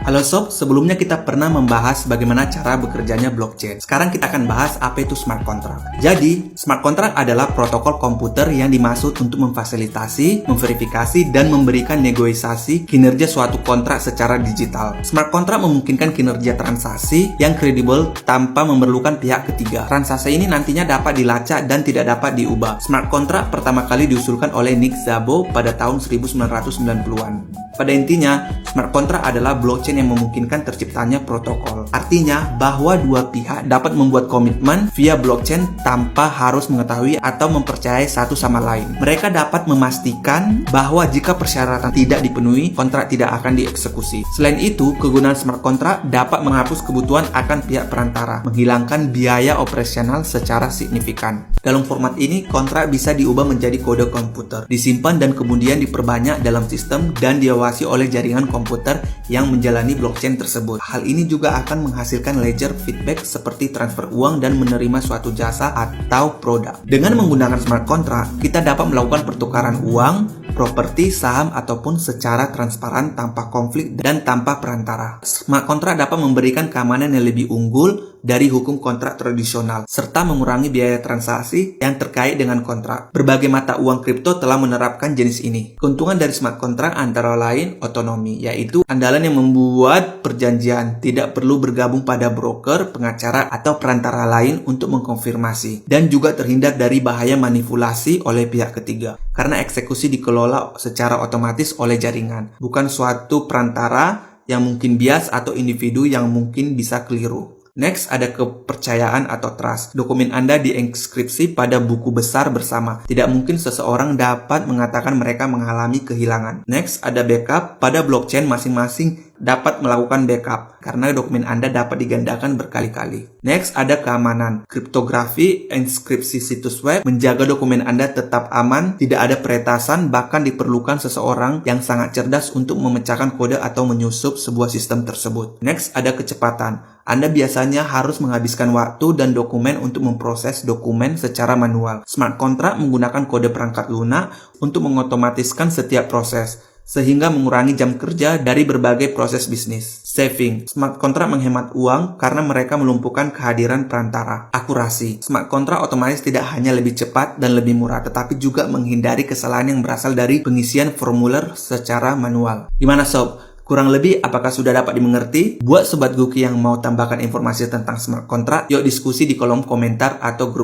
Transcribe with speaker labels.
Speaker 1: Halo sob, sebelumnya kita pernah membahas bagaimana cara bekerjanya blockchain. Sekarang kita akan bahas apa itu smart contract. Jadi, smart contract adalah protokol komputer yang dimaksud untuk memfasilitasi, memverifikasi, dan memberikan negosiasi kinerja suatu kontrak secara digital. Smart contract memungkinkan kinerja transaksi yang kredibel tanpa memerlukan pihak ketiga. Transaksi ini nantinya dapat dilacak dan tidak dapat diubah. Smart contract pertama kali diusulkan oleh Nick Szabo pada tahun 1990-an. Pada intinya, smart contract adalah blockchain yang memungkinkan terciptanya protokol. Artinya, bahwa dua pihak dapat membuat komitmen via blockchain tanpa harus mengetahui atau mempercayai satu sama lain. Mereka dapat memastikan bahwa jika persyaratan tidak dipenuhi, kontrak tidak akan dieksekusi. Selain itu, kegunaan smart contract dapat menghapus kebutuhan akan pihak perantara, menghilangkan biaya operasional secara signifikan. Dalam format ini, kontrak bisa diubah menjadi kode komputer, disimpan dan kemudian diperbanyak dalam sistem dan diawasi oleh jaringan komputer yang menjalani blockchain tersebut. Hal ini juga akan menghasilkan ledger feedback seperti transfer uang dan menerima suatu jasa atau produk. Dengan menggunakan smart contract, kita dapat melakukan pertukaran uang, properti, saham, ataupun secara transparan tanpa konflik dan tanpa perantara. Smart contract dapat memberikan keamanan yang lebih unggul dari hukum kontrak tradisional, serta mengurangi biaya transaksi yang terkait dengan kontrak. Berbagai mata uang kripto telah menerapkan jenis ini. Keuntungan dari smart contract antara lain otonomi, yaitu andalan yang membuat perjanjian tidak perlu bergabung pada broker, pengacara, atau perantara lain untuk mengkonfirmasi, dan juga terhindar dari bahaya manipulasi oleh pihak ketiga, karena eksekusi dikelola secara otomatis oleh jaringan, bukan suatu perantara yang mungkin bias atau individu yang mungkin bisa keliru. Next, ada kepercayaan atau trust. Dokumen Anda dienkripsi pada buku besar bersama. Tidak mungkin seseorang dapat mengatakan mereka mengalami kehilangan. Next, ada backup. Pada blockchain masing-masing dapat melakukan backup karena dokumen Anda dapat digandakan berkali-kali. Next, ada keamanan. Kriptografi, inskripsi situs web, menjaga dokumen Anda tetap aman, tidak ada peretasan, bahkan diperlukan seseorang yang sangat cerdas untuk memecahkan kode atau menyusup sebuah sistem tersebut. Next, ada kecepatan. Anda biasanya harus menghabiskan waktu dan dokumen untuk memproses dokumen secara manual. Smart contract menggunakan kode perangkat lunak untuk mengotomatiskan setiap proses, sehingga mengurangi jam kerja dari berbagai proses bisnis. Saving. Smart contract menghemat uang karena mereka melumpuhkan kehadiran perantara. Akurasi. Smart contract otomatis tidak hanya lebih cepat dan lebih murah, tetapi juga menghindari kesalahan yang berasal dari pengisian formulir secara manual. Gimana sob? Kurang lebih apakah sudah dapat dimengerti? Buat Sobat Guki yang mau tambahkan informasi tentang smart contract, yuk diskusi di kolom komentar atau grup